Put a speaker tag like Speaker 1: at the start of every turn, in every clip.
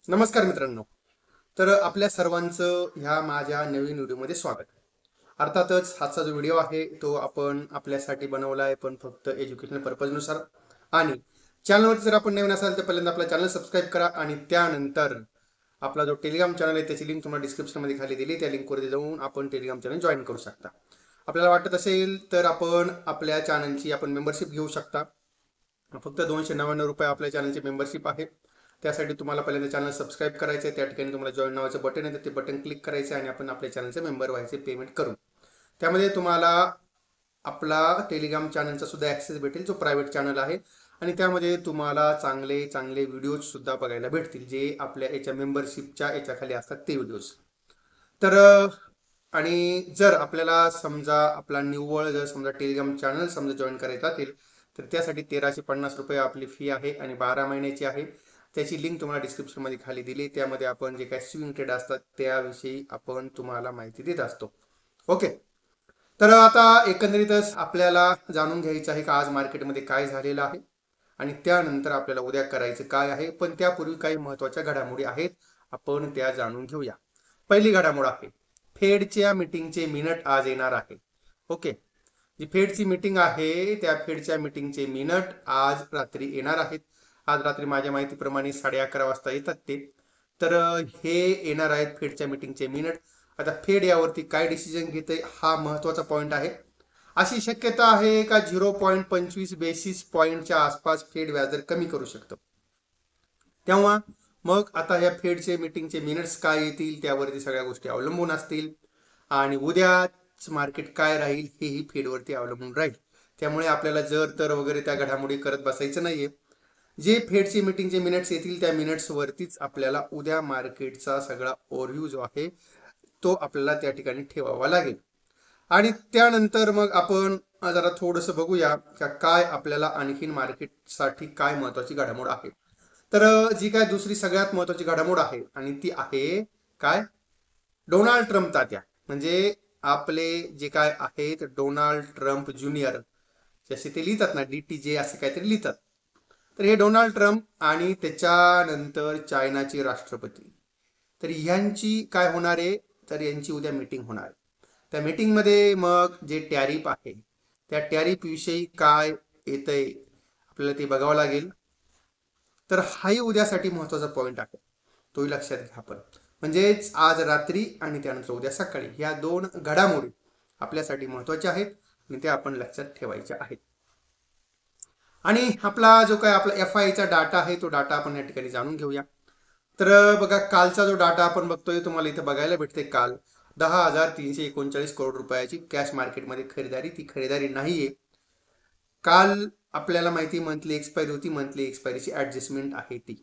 Speaker 1: नमस्कार मित्रांनो. तर आपल्या सर्वांचं ह्या माझ्या नवीन व्हिडिओमध्ये स्वागत. अर्थातच आजचा जो व्हिडिओ आहे तो आपण आपल्यासाठी बनवला आहे, पण फक्त एज्युकेशनल पर्पजनुसार. आणि चॅनलवरती जर आपण नवीन असाल तर पहिल्यांदा आपला चॅनल सबस्क्राईब करा आणि त्यानंतर आपला जो टेलिग्राम चॅनल आहे त्याची लिंक तुम्हाला डिस्क्रिप्शनमध्ये खाली दिली, त्या लिंकवरती जाऊन आपण टेलिग्राम चॅनल जॉईन करू शकता. आपल्याला वाटत असेल तर आपण आपल्या चॅनलची मेंबरशिप घेऊ शकता. फक्त 299 रुपये आपल्या चॅनलची मेंबरशिप आहे. त्यासाठी तुम्हाला पहिल्यांदा चॅनल सबस्क्राईब करायचं आहे. त्या ठिकाणी तुम्हाला जॉईन नावाचं बटन येतं, ते बटन क्लिक करायचं आणि आपण आपल्या चॅनलचे मेंबर व्हायचे पेमेंट करून. त्यामध्ये तुम्हाला आपला टेलिग्राम चॅनलचा सुद्धा ॲक्सेस भेटेल, जो प्रायव्हेट चॅनल आहे. आणि त्यामध्ये तुम्हाला चांगले चांगले व्हिडिओज सुद्धा बघायला भेटतील, जे आपल्या याच्या मेंबरशिपच्या याच्याखाली असतात ते व्हिडिओज. तर आणि जर आपल्याला समजा आपला निव्वळ जर समजा टेलिग्राम चॅनल समजा जॉईन करायचं असेल तर त्यासाठी 1350 रुपये आपली फी आहे आणि 12 महिन्याची आहे. त्याची लिंक तुम्हाला डिस्क्रिप्शनमध्ये खाली दिली. त्यामध्ये आपण जे काही स्विंग ट्रेड असतात त्याविषयी आपण तुम्हाला माहिती देत असतो. ओके. तर आता एकंदरीतच आपल्याला जाणून घ्यायचं आहे का आज मार्केटमध्ये काय झालेलं आहे आणि त्यानंतर आपल्याला उद्या करायचं काय आहे. पण त्यापूर्वी काही महत्त्वाच्या घडामोडी आहेत, आपण त्या जाणून घेऊया. पहिली घडामोड आहे फेडच्या मीटिंगचे मिनिट आज येणार आहे. ओके. जी फेडची मीटिंग आहे त्या फेडच्या मीटिंगचे मिनिट आज रात्री येणार आहेत. आज रात्री माझ्या माहितीप्रमाणे 11:30 वाजता येतात ते. तर हे येणार आहेत फेडच्या मीटिंगचे मिनिट. आता फेड यावरती काय डिसिजन घेते हा महत्वाचा पॉइंट आहे. अशी शक्यता आहे का 0.25 बेसिस पॉइंटच्या आसपास फेड व्याजदर कमी करू शकतं. तेव्हा मग आता ह्या फेडचे मीटिंगचे मिनिट्स काय येतील त्यावरती सगळ्या गोष्टी अवलंबून असतील आणि उद्याच मार्केट काय राहील हेही फेडवरती अवलंबून राहील. त्यामुळे आपल्याला जर तर वगैरे त्या घडामोडी करत बसायचं नाहीये. जे फेडचे मीटिंगचे मिनिट्स येतील त्या मिनिट्स वरतीच आपल्याला उद्या मार्केटचा सगळा ओव्हरव्ह्यू जो आहे तो आपल्याला त्या ठिकाणी ठेवावा लागेल. आणि त्यानंतर मग आपण जरा थोडंसं बघूया का काय आपल्याला आणखीन मार्केटसाठी काय महत्वाची घडामोड आहे. तर जी काय दुसरी सगळ्यात महत्वाची घडामोड आहे आणि ती आहे काय, डोनाल्ड ट्रम्प तात्या म्हणजे आपले जे काय आहेत डोनाल्ड ट्रम्प ज्युनियर, जसे ते लिहितात ना DTJ असे काहीतरी लिहितात. तर हे डोनाल्ड ट्रम्प आणि त्याच्यानंतर चायनाचे राष्ट्रपती, तर ह्यांची काय होणार आहे, तर यांची उद्या मीटिंग होणार आहे. त्या मीटिंगमध्ये मग जे टॅरिफ आहे त्या टॅरिफ विषयी काय येतंय आपल्याला ते बघावं लागेल. तर हाही उद्यासाठी महत्वाचा पॉइंट आहे, तोही लक्षात घ्या आपण. म्हणजेच आज रात्री आणि त्यानंतर उद्या सकाळी ह्या दोन घडामोडी आपल्यासाठी महत्वाच्या आहेत आणि त्या आपण लक्षात ठेवायच्या आहेत. आणि आपला जो काय आपला FIचा डाटा आहे तो डाटा आपण या ठिकाणी जाणून घेऊया. तर बघा कालचा जो डाटा आपण बघतोय तुम्हाला इथे बघायला भेटते, काल 10,339 करोड रुपयाची कॅश मार्केटमध्ये खरेदारी, ती खरेदारी नाहीये. काल आपल्याला माहिती मंथली एक्सपायरी होती, मंथली एक्सपायरीची ऍडजस्टमेंट आहे ती.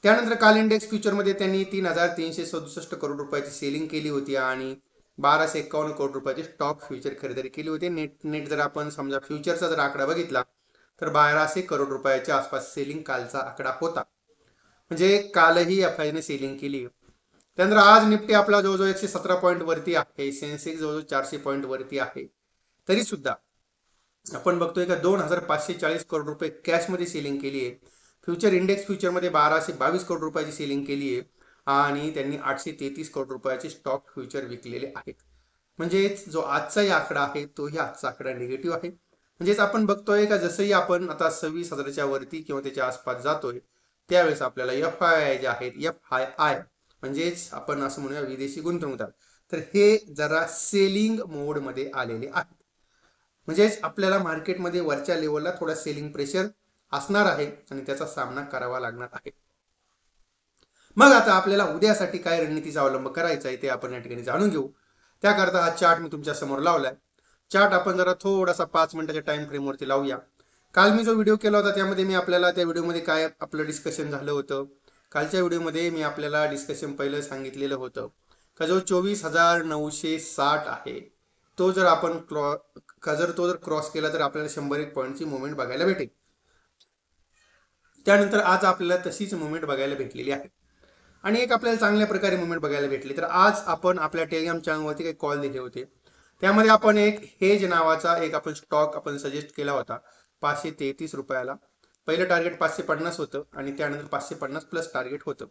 Speaker 1: त्यानंतर काल इंडेक्स फ्युचरमध्ये त्यांनी 3,367 करोड रुपयाची सेलिंग केली होती आणि 1,251 करोड रुपयाची स्टॉक फ्युचर खरेदी केली होती. नेट जर आपण समजा फ्युचरचा जर आकडा बघितला तर 1,200 करोड रुपयाच्या आसपास सेलिंग कालचा आकडा होता. म्हणजे कालही FIने सेलिंग केली. त्यानंतर आज निफ्टी आपला जवळजवळ 117 पॉईंट वरती आहे, सेन्सेक्स जवळजवळ 400 पॉईंट वरती आहे. तरी सुद्धा आपण बघतोय का 2,540 करोड रुपये कॅशमध्ये सेलिंग केली आहे. फ्युचर इंडेक्स फ्युचरमध्ये 1,222 करोड रुपयाची सेलिंग केली आहे आणि त्यांनी 833 करोड रुपयाचे स्टॉक फ्युचर विकलेले आहेत. म्हणजेच जो आजचाही आकडा आहे तोही आजचा आकडा निगेटिव्ह आहे. म्हणजेच आपण बघतोय का जसंही आपण आता 26,000च्या वरती किंवा त्याच्या आसपास जातोय त्यावेळेस आपल्याला FII जे आहेत FII म्हणजेच आपण असं म्हणूया विदेशी गुंतवणूकदार, तर हे जरा सेलिंग मोडमध्ये आलेले आहेत. म्हणजेच आपल्याला मार्केटमध्ये वरच्या लेवलला थोडा सेलिंग प्रेशर असणार आहे आणि त्याचा सामना करावा लागणार आहे. मग आता आपल्याला उद्यासाठी काय रणनीतीचा अवलंब करायचा आहे ते आपण या ठिकाणी जाणून घेऊ. त्याकरता हा चार्ट मी तुमच्या समोर लावलाय. चार्ट आपण जरा थोडासा 5 मिनिटाच्या टाइम फ्रेमवरती लावूया. काल मी जो व्हिडिओ केला होता त्यामध्ये मी आपल्याला त्या व्हिडिओमध्ये काय आपलं डिस्कशन झालं होतं, कालच्या व्हिडिओमध्ये मी आपल्याला डिस्कशन पहिलं सांगितलेलं होतं का जो 24,960 आहे तो जर आपण तो जर क्रॉस केला तर आपल्याला 101 पॉईंटची मुवमेंट बघायला भेटेल. त्यानंतर आज आपल्याला तशीच मुवमेंट बघायला भेटलेली आहे आणि एक आपल्याला चांगल्या प्रकारे मुवमेंट बघायला भेटली. तर आज आपण आपल्या टेलिग्राम चॅनलवरती काही कॉल दिले होते, त्यामध्ये आपण एक हेज नावाचा एक आपण स्टॉक आपण सजेस्ट केला होता 533 रुपयाला. पहिलं टार्गेट 550 होतं आणि त्यानंतर 550 प्लस टार्गेट होतं.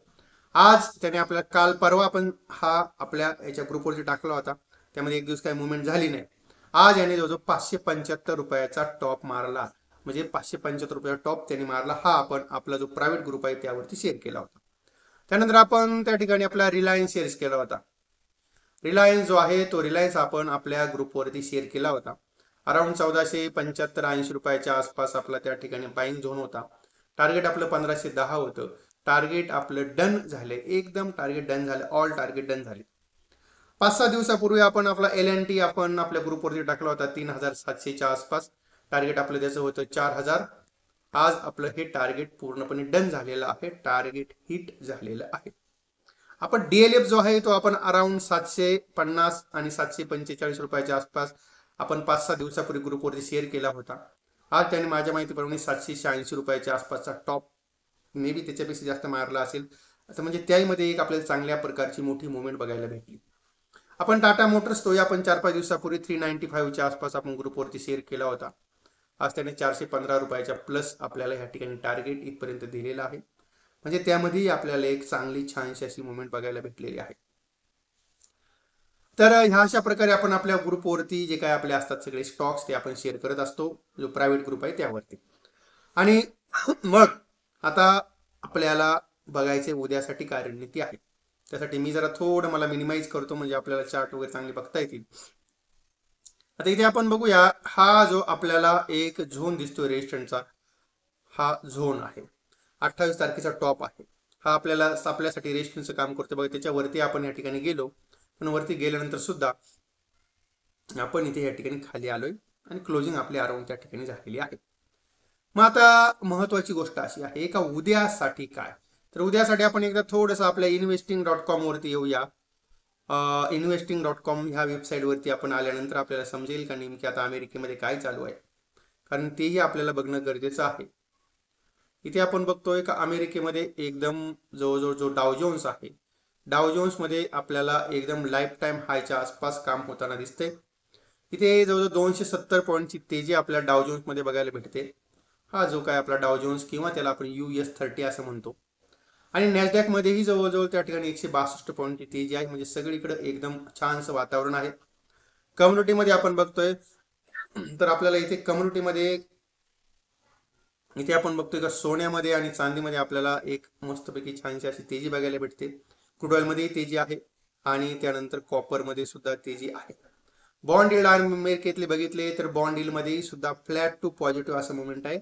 Speaker 1: आज त्याने आपल्याला काल परवा आपण हा आपल्या याच्या ग्रुपवरती टाकला होता, त्यामध्ये एक दिवस काही मुवमेंट झाली नाही. आज याने जवळजवळ 575 रुपयाचा टॉप मारला, म्हणजे 575 रुपयाचा टॉप त्यांनी मारला. हा आपण आपला जो प्रायव्हेट ग्रुप आहे त्यावरती शेअर केला होता. त्यानंतर आपण त्या ठिकाणी आपला रिलायन्स शेअर्स केला होता. रिलायन्स जो आहे तो रिलायन्स आपण आपल्या ग्रुपवरती शेअर केला होता. अराउंड 1475-80 रुपयाच्या आसपास आपला त्या ठिकाणी बाईंग झोन होता. टार्गेट आपलं 1510 होतं. टार्गेट आपलं डन झाले, एकदम टार्गेट डन झालं, ऑल टार्गेट डन झाले. 5-6 दिवसापूर्वी आपण आपला LNT आपण आपल्या ग्रुपवरती टाकला होता 3700च्या आसपास. टार्गेट आपलं त्याचं होतं 4000. आज आपलं हे टार्गेट पूर्णपणे डन झालेलं आहे, टार्गेट हिट झालेलं आहे. आपण DLF जो आहे तो आपण अराउंड 750 आणि 745 रुपयाच्या आसपास आपण 5-6 दिवसापूर्वी ग्रुपवरती शेअर केला होता. आज त्याने माझ्या माहितीप्रमाणे 780 रुपयाच्या आसपासचा टॉप, मे बी त्याच्यापेक्षा जास्त मारला असेल. आता म्हणजे त्यामध्ये एक आपल्याला चांगल्या प्रकारची मोठी मुवमेंट बघायला भेटली. आपण टाटा मोटर्स तो आपण 4-5 दिवसापूर्वी 395च्या आसपास आपण ग्रुपवरती शेअर केला होता. आज त्याने 415 रुपयाच्या प्लस आपल्याला ह्या ठिकाणी टार्गेट इथपर्यंत दिलेला आहे. म्हणजे त्यामध्ये आपल्याला एक चांगली छानशी अशी मुवमेंट बघायला भेटलेली आहे. तर ह्या अशा प्रकारे आपण आपल्या ग्रुपवरती जे काय आपले असतात सगळे स्टॉक्स ते आपण शेअर करत असतो, जो प्रायव्हेट ग्रुप आहे त्यावरती. आणि मग आता आपल्याला बघायचे उद्यासाठी काय रणनीती आहे. त्यासाठी मी जरा थोडं मला मिनिमाइज करतो, म्हणजे आपल्याला चार्ट वगैरे चांगले बघता येतील. आता इथे आपण बघूया, हा जो आपल्याला एक झोन दिसतोय रेजिस्टन्सचा, हा झोन आहे. 28 तारखेचा टॉप आहे. हा आपल्यासाठी रेजिस्टन्सचं काम करतो बघा. त्याच्यावरती आपण या ठिकाणी गेलो, पण वरती गेल्यानंतर सुद्धा आपण इथे या ठिकाणी खाली आलोय आणि क्लोजिंग आपली अराउंड त्या ठिकाणी झालेली आहे. मग आता महत्वाची गोष्ट अशी आहे का उद्यासाठी काय, तर उद्यासाठी आपण एकदा थोडंसं आपल्या investing.com वरती येऊया. investing.com ह्या वेबसाईटवरती आपण आल्यानंतर आपल्याला समजेल का नेमकी आता अमेरिकेमध्ये काय चालू आहे, कारण तेही आपल्याला बघणं गरजेचं आहे. इथे आपण बघतोय का अमेरिकेमध्ये एकदम जवळजवळ जो डाव जोन्स आहे, डाव जोन्स मध्ये आपल्याला एकदम लाईफ टाइम हायच्या आसपास काम होताना दिसते. इथे जवळजवळ 270 पॉईंटची तेजी आपल्या डाव जोन्स मध्ये बघायला भेटते. हा जो काय आपला डाव जोन्स किंवा त्याला आपण US30 असं म्हणतो. आणि नॅसडॅक मध्येही जवळजवळ त्या ठिकाणी 162 पॉईंटची तेजी आहे, म्हणजे सगळीकडे एकदम छानसं वातावरण आहे. कम्युनिटीमध्ये आपण बघतोय तर आपल्याला इथे कम्युनिटीमध्ये इथे आपण बघतोय का सोन्यामध्ये आणि चांदीमध्ये आपल्याला एक मस्तपैकी छानशी अशी तेजी बघायला भेटते. क्रूड ऑइल मध्येही तेजी आहे आणि त्यानंतर कॉपर मध्ये सुद्धा तेजी आहे. बॉन्ड यील्ड अमेरिकेतले बघितले तर बॉन्ड यील्ड मध्ये सुद्धा फ्लॅट टू पॉझिटिव्ह असं मुवमेंट आहे.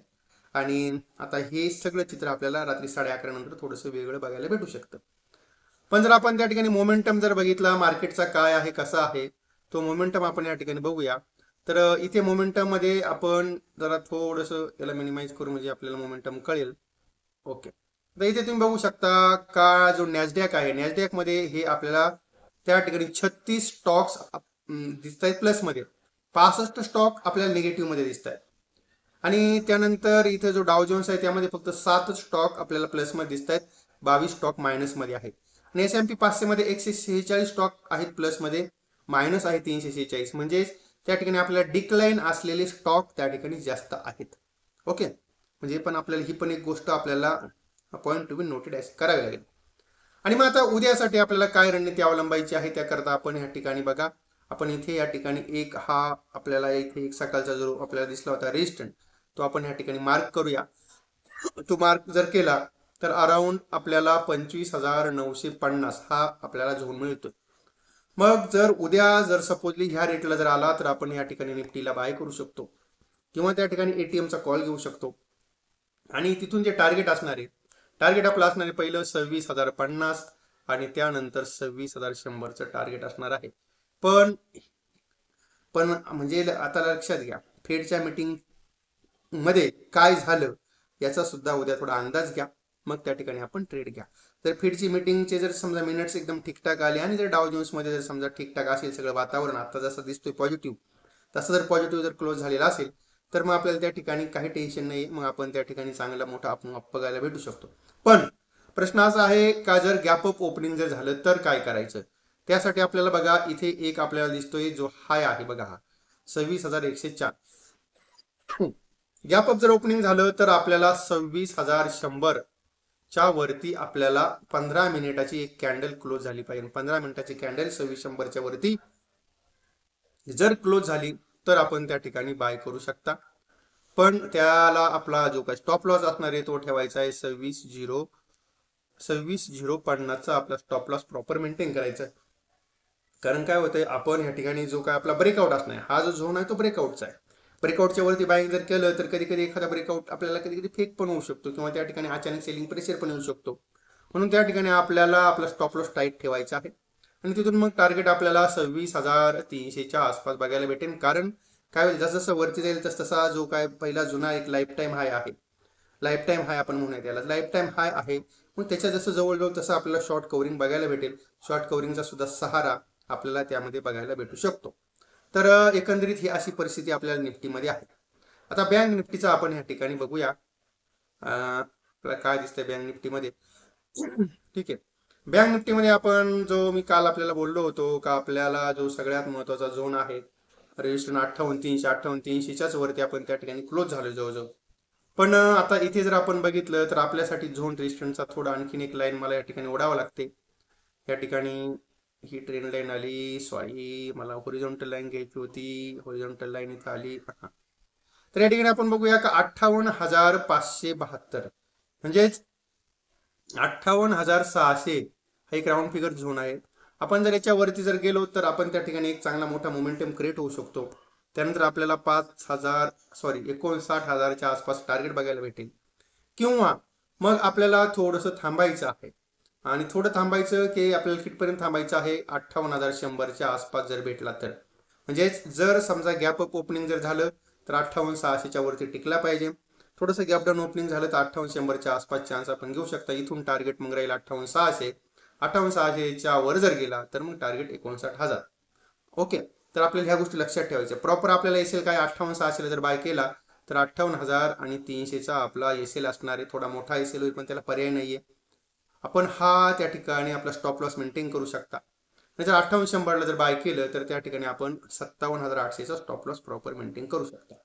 Speaker 1: आणि आता हे सगळं चित्र आपल्याला रात्री 11:30 नंतर थोडंसं वेगळं बघायला भेटू शकतं. पण जर आपण त्या ठिकाणी मोमेंटम जर बघितला मार्केटचा काय आहे कसा आहे, तो मोमेंटम आपण या ठिकाणी बघूया. तर इथे मोमेंटम मध्ये आपण जरा थोडंसं याला मिनिमाइज करू, म्हणजे आपल्याला मोमेंटम कळेल. ओके, तर इथे तुम्ही बघू शकता का जो नॅसडॅक आहे, नॅसडॅक मध्ये हे आपल्याला त्या ठिकाणी 36 स्टॉक्स दिसत आहेत प्लस मध्ये, 65 स्टॉक आपल्याला निगेटिव्ह मध्ये दिसत आहेत. आणि त्यानंतर इथे जो डाव जोन्स आहे त्यामध्ये फक्त 7 स्टॉक आपल्याला प्लस मध्ये दिसत आहेत, 22 स्टॉक मायनस मध्ये आहेत. आणि S&P 500 मध्ये 146 स्टॉक आहेत प्लस मध्ये, मायनस आहे 346. म्हणजे त्या ठिकाणी आपल्याला डिक्लाइन असलेले स्टॉक त्या ठिकाणी जास्त आहेत. ओके, म्हणजे पण आपल्याला ही पण एक गोष्ट आपल्याला पॉईंट टू बी नोटेड करावी लागेल. आणि मग आता उद्यासाठी आपल्याला काय रणनीती अवलंबायची आहे त्याकरता आपण या ठिकाणी बघा, आपण इथे या ठिकाणी एक हा आपल्याला इथे एक सकाळचा जो आपल्याला दिसला होता रेजिस्टन्स, तो आपण या ठिकाणी मार्क करूया. तो मार्क जर केला तर अराउंड आपल्याला 25,950 हा आपल्याला झोन मिळतोय. मग जर उद्या जर सपोजली ह्या रेटला जर आला तर आपण या ठिकाणी निफ्टीला बाय करू शकतो किंवा त्या ठिकाणी ATMचा कॉल घेऊ शकतो. आणि तिथून जे टार्गेट असणार आहे, टार्गेट आपलं असणार आहे पहिलं 26,050 आणि त्यानंतर 26,100चं टार्गेट असणार आहे. पण म्हणजे आता लक्षात घ्या, फेडच्या मीटिंग मध्ये काय झालं याचा सुद्धा उद्या थोडा अंदाज घ्या, मग त्या ठिकाणी आपण ट्रेड घ्या. जर फेडची मीटिंगचे जर समजा मिनिट्स एकदम ठीकठाक आले आणि जर डाव जोन्स मध्ये जर समजा ठीकठाक असेल सगळं वातावरण, आता जसं दिसतोय पॉझिटिव्ह, तसं जर पॉझिटिव्ह जर क्लोज झालेला असेल तर मग आपल्याला त्या ठिकाणी काही टेन्शन नाही, मग आपण त्या ठिकाणी चांगला मोठा आपण अप बघायला भेटू शकतो. पण प्रश्न असा आहे का जर गॅप अप ओपनिंग जर झालं तर काय करायचं. त्यासाठी आपल्याला बघा इथे एक आपल्याला दिसतोय जो हाय आहे बघा, हा 26,104. गॅप अप जर ओपनिंग झालं तर आपल्याला 26,100 च्या वरती आपल्याला 15 मिनिटाची एक कॅन्डल क्लोज झाली पाहिजे. 15 मिनिटाची कॅन्डल 2600च्या वरती जर क्लोज झाली तर आपण त्या ठिकाणी बाय करू शकता. पण त्याला आपला जो काही स्टॉप लॉस असणार आहे तो ठेवायचा आहे 26,050चा आपला स्टॉप लॉस प्रॉपर मेंटेन करायचा आहे. कारण काय होतंय, आपण ह्या ठिकाणी जो काय आपला ब्रेकआउट असणार हा जो झोन आहे तो ब्रेकआउटचा आहे. ब्रेकआउटच्या वरती बाईंग जर केलं तर कधी कधी एखादा ब्रेकआउट आपल्याला कधी कधी फेक पण होऊ शकतो किंवा त्या ठिकाणी अचानक सेलिंग प्रेशर पण येऊ शकतो. म्हणून त्या ठिकाणी आपल्याला आपला स्टॉप लॉस टाईट ठेवायचा आहे आणि तिथून मग टार्गेट आपल्याला 26,300च्या आसपास बघायला भेटेल. कारण काय होईल, जसं जसं वरती जाईल तस तसा जो काय पहिला जुना एक लाईफ टाईम हाय आहे, लाईफ टाईम हाय आपण म्हणूया त्याला, लाईफ टाईम हाय आहे. मग त्याच्या जसं जवळजवळ तसं आपल्याला शॉर्ट कव्हरिंग बघायला भेटेल. शॉर्ट कव्हरिंगचा सुद्धा सहारा आपल्याला त्यामध्ये बघायला भेटू शकतो. तर एकंदरीत ही अशी परिस्थिती आपल्याला निफ्टीमध्ये आहे. आता बँक निफ्टीचा आपण ह्या ठिकाणी बघूया काय दिसतंय बँक निफ्टीमध्ये. ठीक आहे, बँक निफ्टीमध्ये आपण जो मी काल आपल्याला बोललो होतो का आपल्याला जो सगळ्यात महत्वाचा झोन आहे रेजिस्ट्रेशन 58,300 वरती आपण त्या ठिकाणी क्लोज झालो जवळजवळ. पण आता इथे जर आपण बघितलं तर आपल्यासाठी झोन रेजिस्ट्रेशनचा थोडा आणखीन एक लाईन मला या ठिकाणी ओढावं लागते. या ठिकाणी ही ट्रेंड लाईन आली, सॉरी मला हॉरिझॉन्टल लाईन घ्यायची होती, हॉरिझॉन्टल लाईन इथं आली. तर या ठिकाणी आपण बघूया का 58,572 म्हणजेच 58,600 हा एक राऊंड फिगर झोन आहे. आपण जर याच्यावरती जर गेलो तर आपण त्या ठिकाणी एक चांगला मोठा मोमेंटम क्रिएट होऊ शकतो. त्यानंतर आपल्याला 59,000च्या आसपास टार्गेट बघायला भेटेल किंवा मग आपल्याला थोडंसं थांबायचं आहे. आणि थोडं थांबायचं की आपल्याला कितपर्यंत थांबायचं आहे, 58,100च्या आसपास जर भेटला तर. म्हणजेच जर समजा गॅप अप ओपनिंग जर झालं तर 58,600च्या वरती टिकला पाहिजे. थोडंसं गॅप डाऊन ओपनिंग झालं तर 58,100च्या आसपास चान्स आपण घेऊ शकता. इथून टार्गेट मग राहील 58,600. 58,600च्या वर जर गेला तर मग टार्गेट 59,000. ओके, तर आपल्याला ह्या गोष्टी लक्षात ठेवायच्या. प्रॉपर आपल्याला एसएल काय 58,600 जर बाय केला तर 58,300चा आपला एसएल असणार आहे. थोडा मोठा एसएल होईल पण त्याला पर्याय नाहीये. आपण हा त्या ठिकाणी आपला स्टॉप लॉस मेंटेन करू शकता. जर 58,100ला जर बाय केलं तर त्या ठिकाणी आपण 57,800चा स्टॉप लॉस प्रॉपर मेंटेन करू शकता.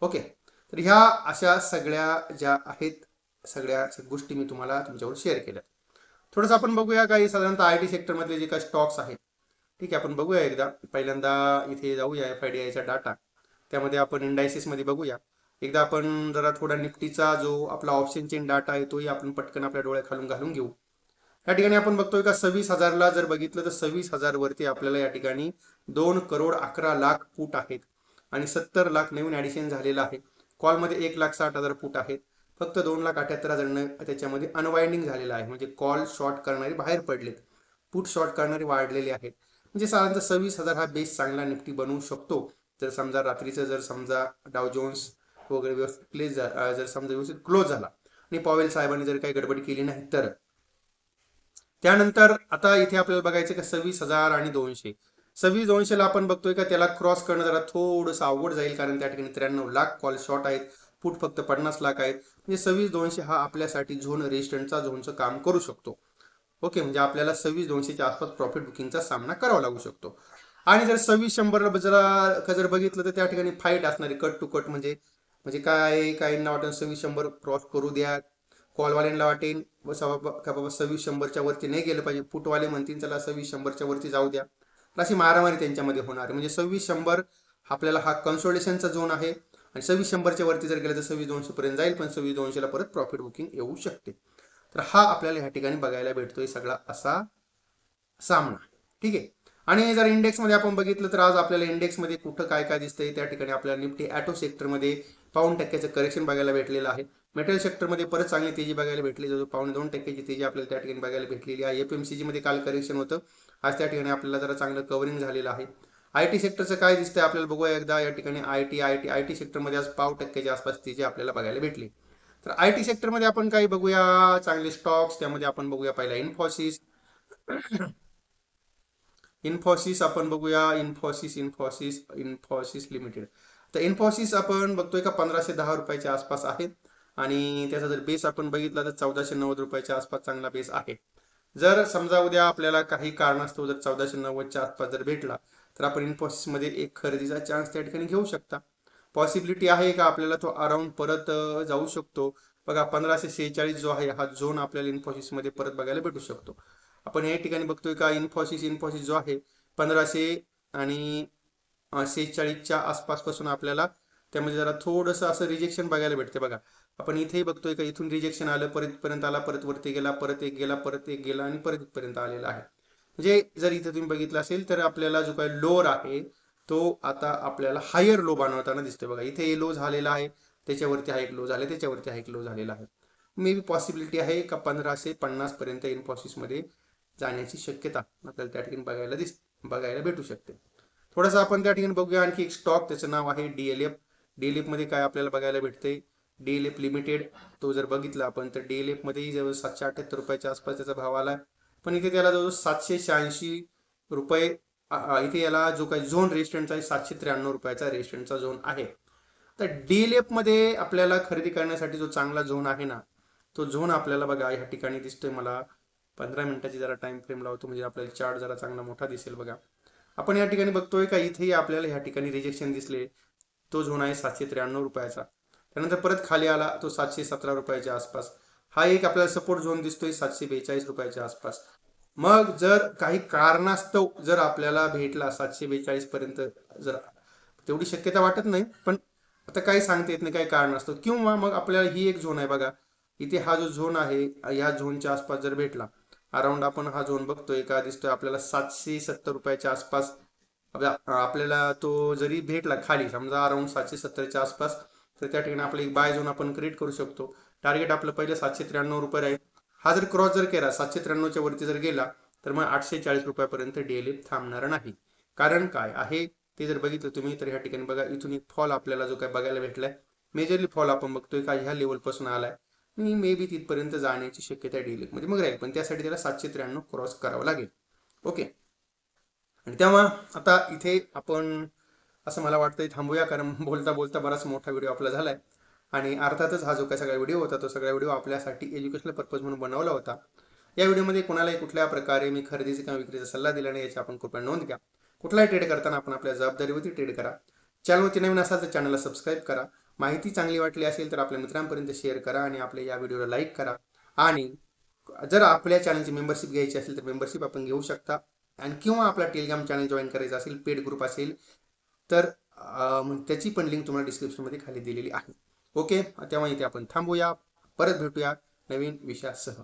Speaker 1: ओके, तर ह्या अशा सगळ्या ज्या आहेत सगळ्या गोष्टी मी तुम्हाला तुमच्यावर शेअर केल्या. थोडंसं आपण बघूया काही साधारणतः आयटी सेक्टरमधले जे काही स्टॉक्स आहेत. ठीक आहे, आपण बघूया एकदा. पहिल्यांदा इथे जाऊया FIDIचा डाटा, त्यामध्ये आपण इंडायसिसमध्ये बघूया. एकदा आपण जरा थोडा निफ्टीचा जो आपला ऑप्शन चेन डाटा आहे तोही आपण पटकन आपल्या डोळ्या खालून घालून घेऊ. या ठिकाणी आपण बघतोय का 26,000ला जर बघितलं तर 26,000 वरती आपल्याला या ठिकाणी 2,11,00,000 फूट आहेत आणि 70 लाख नवीन ऍडिशन झालेलं आहे. कॉलमध्ये 1,60,000 फूट आहेत. फक्त 2,78,000 त्याच्यामध्ये अनवाइंडिंग झालेलं आहे. म्हणजे कॉल शॉर्ट करणारे बाहेर पडलेत, पुट शॉर्ट करणारे वाढलेले आहेत. म्हणजे साधारणतः 26,000 हा बेस चांगला निफ्टी बनवू शकतो. जर समजा रात्रीचं जर समजा डाव जोन्स वगैरे व्यवस्थित जर समजा व्यवस्थित क्लोज झाला आणि पॉवेल साहेबांनी जर काही गडबड केली नाही तर. त्यानंतर आता इथे आपल्याला बघायचं का 26,000 आणि 200. 26,200ला आपण बघतोय का त्याला क्रॉस करणं जरा थोडंसं अवघड जाईल, कारण त्या ठिकाणी 93 लाख कॉल शॉर्ट आहेत, पुट फक्त 50 लाख आहेत. म्हणजे 26,200 हा आपल्यासाठी झोन रेजिस्टंटचा झोनचं काम करू शकतो. ओके, म्हणजे आपल्याला 26,200च्या आसपास प्रॉफिट बुकिंगचा सामना करावा लागू शकतो. आणि जर 26,100 जर बघितलं तर त्या ठिकाणी फाईट असणारी कट टू कट. म्हणजे म्हणजे काय काहींना वाटेल 26,100 क्रॉस करू द्या, कॉलवाल्यांना वाटेल का बाबा 26,100च्या वरती नाही गेलं पाहिजे, फुटवाले म्हणतील चला 26,100च्या वरती जाऊ द्या. अशी मारामारी त्यांच्यामध्ये होणार आहे. म्हणजे 26,100 आपल्याला हा कन्सोलिडेशनचा झोन आहे आणि 26,100च्या वरती जर गेलं तर 26,200 पर्यंत जाईल, पण 26,200ला परत प्रॉफिट बुकिंग येऊ शकते. तर हा आपल्याला ह्या ठिकाणी बघायला भेटतोय सगळा असा सामना. ठीक आहे, आणि जर इंडेक्समध्ये आपण बघितलं तर आज आपल्याला इंडेक्समध्ये कुठं काय काय दिसतंय, त्या ठिकाणी आपल्याला निफ्टी ॲटो सेक्टरमध्ये 0.5% करेक्शन बघायला भेटलेलं आहे. मेटल सेक्टरमध्ये परत चांगली तेजी बघायला भेटली, जो 2.5% तेजी आपल्याला त्या ठिकाणी बघायला भेटलेली आहे. FMCG मध्ये काल करेक्शन होतं, आज त्या ठिकाणी आपल्याला जरा चांगलं कव्हरिंग झालेलं आहे. आयटी सेक्टरचं काय दिसतंय आपल्याला बघूया एकदा. या ठिकाणी आयटी सेक्टरमध्ये आज 0.5% आसपास तेजी आपल्याला बघायला भेटली. तर आयटी सेक्टरमध्ये आपण काही बघूया चांगले स्टॉक्स. त्यामध्ये आपण बघूया पहिला इन्फोसिस. इन्फोसिस आपण बघूया, इन्फोसिस लिमिटेड. तर इन्फोसिस आपण बघतोय का 1,510 रुपयाच्या आसपास आहे आणि त्याचा जर बेस आपण बघितला तर 1,490 रुपयाच्या आसपास चांगला बेस आहे. जर समजा उद्या आपल्याला काही कारणास्तव जर 1,490च्या आसपास जर भेटला तर आपण इन्फोसिसमध्ये एक खरेदीचा चान्स त्या ठिकाणी घेऊ शकता. पॉसिबिलिटी आहे का आपल्याला तो अराउंड परत जाऊ शकतो. बघा 1546 जो आहे हा झोन आपल्याला इन्फोसिसमध्ये परत बघायला भेटू शकतो. आपण या ठिकाणी बघतोय का इन्फोसिस जो आहे 1500 आणि 46च्या आसपासपासून आपल्याला त्यामध्ये जरा थोडंसं असं रिजेक्शन बघायला भेटते बघा. आपण इथेही बघतोय का इथून रिजेक्शन आलं, परत पर्यंत आला, परत वरती गेला, परत एक गेला, परत एक गेला आणि परत इथपर्यंत आलेला आहे. म्हणजे जर इथे तुम्ही बघितलं असेल तर आपल्याला जो काही लोअर आहे तो आता आपल्याला हायर लो बनवताना दिसतोय बघा. इथे लो झालेला आहे, त्याच्यावरती हा एक लो झाला, त्याच्यावरती हा एक लो झालेला आहे. मे बी पॉसिबिलिटी आहे का 1550 पर्यंत इन्फोसिसमध्ये जाण्याची शक्यता आपल्याला त्या ठिकाणी बघायला भेटू शकते. थोडंसं आपण त्या ठिकाणी बघूया आणखी एक स्टॉक, त्याचं नाव आहे DLF. DLF मध्ये काय आपल्याला बघायला भेटते, DLF लिमिटेड. तो जर बघितला आपण तर DLF मध्ये जवळ 778 रुपयाच्या आसपास त्याचा भाव आला, पण इथे त्याला जवळ 786 रुपये इथे याला जो काही झोन रेजिस्टन्स आहे 793 रुपयाचा रेजिस्टन्सचा झोन आहे. तर DLF मध्ये आपल्याला खरेदी करण्यासाठी जो चांगला झोन आहे ना, तो झोन आपल्याला बघा या ठिकाणी दिसतोय. मला 15 मिनिटाची जरा टाइम फ्रेम लावतो म्हणजे आपल्याला चार्ट जरा चांगला मोठा दिसेल बघा. आपण या ठिकाणी बघतोय का इथेही आपल्याला या ठिकाणी रिजेक्शन दिसले. तो झोन आहे 793 रुपयाचा. त्यानंतर परत खाली आला तो 717 रुपयाच्या आसपास. हा एक आपल्याला सपोर्ट झोन दिसतोय 742 रुपयाच्या आसपास. मग जर काही कारणास्तव जर आपल्याला भेटला 742 पर्यंत, जर तेवढी शक्यता वाटत नाही, पण आता काही सांगता येत नाही काही कारणास्तव, किंवा मग आपल्याला ही एक झोन आहे बघा. इथे हा जो झोन आहे या झोनच्या आसपास जर भेटला, अराउंड आपण हा झोन बघतोय का दिसतोय आपल्याला 770 रुपयाच्या आसपास. आपल्याला तो जरी भेटला खाली समजा अराउंड 770च्या आसपास, तर त्या ठिकाणी आपलं एक बाय झोन आपण क्रिएट करू शकतो. टार्गेट आपलं पहिलं 793 रुपये आहे. हा जर क्रॉस जर केला 793च्या वरती जर गेला तर मग 840 रुपयापर्यंत DLF थांबणार नाही. कारण काय आहे ते जर बघितलं तुम्ही तर ह्या ठिकाणी बघा इथून एक फॉल आपल्याला जो काय बघायला भेटलाय, मेजरली फॉल आपण बघतोय का ह्या लेवलपासून आलाय आणि मे बी तिथपर्यंत जाण्याची शक्यता DLF मध्ये मग राहील, पण त्यासाठी त्याला 793 क्रॉस करावं लागेल. ओके. आणि तेव्हा आता इथे आपण असं मला वाटतंय थांबूया, कारण बोलता बोलता बराच मोठा व्हिडिओ आपला झालाय. आणि अर्थातच हा जो काय सगळा व्हिडिओ होता तो सगळा व्हिडिओ आपल्यासाठी एज्युकेशनल पर्पज म्हणून बनवला होता. या व्हिडिओमध्ये कोणालाही कुठल्या प्रकारे मी खरेदीचा किंवा विक्रीचा सल्ला दिला नाही याची आपण कृपया नोंद घ्या. कुठलाही ट्रेड करताना आपण आपल्या जबाबदारीवरती ट्रेड करा. चॅनलवरती नवीन असाल तर चॅनलला सबस्क्राईब करा. माहिती चांगली वाटली असेल तर आपल्या मित्रांपर्यंत शेअर करा आणि आपल्या या व्हिडिओला लाईक करा. आणि जर आपल्या चॅनलची मेंबरशिप घ्यायची असेल तर मेंबरशिप आपण घेऊ शकता. आणि किंवा आपला टेलिग्राम चॅनल जॉईन करायचा असेल, पेड ग्रुप असेल तर त्याची पण लिंक तुम्हाला डिस्क्रिप्शनमध्ये खाली दिलेली आहे. ओके, तेव्हा इथे आपण थांबूया. परत भेटूया नवीन विषयासह.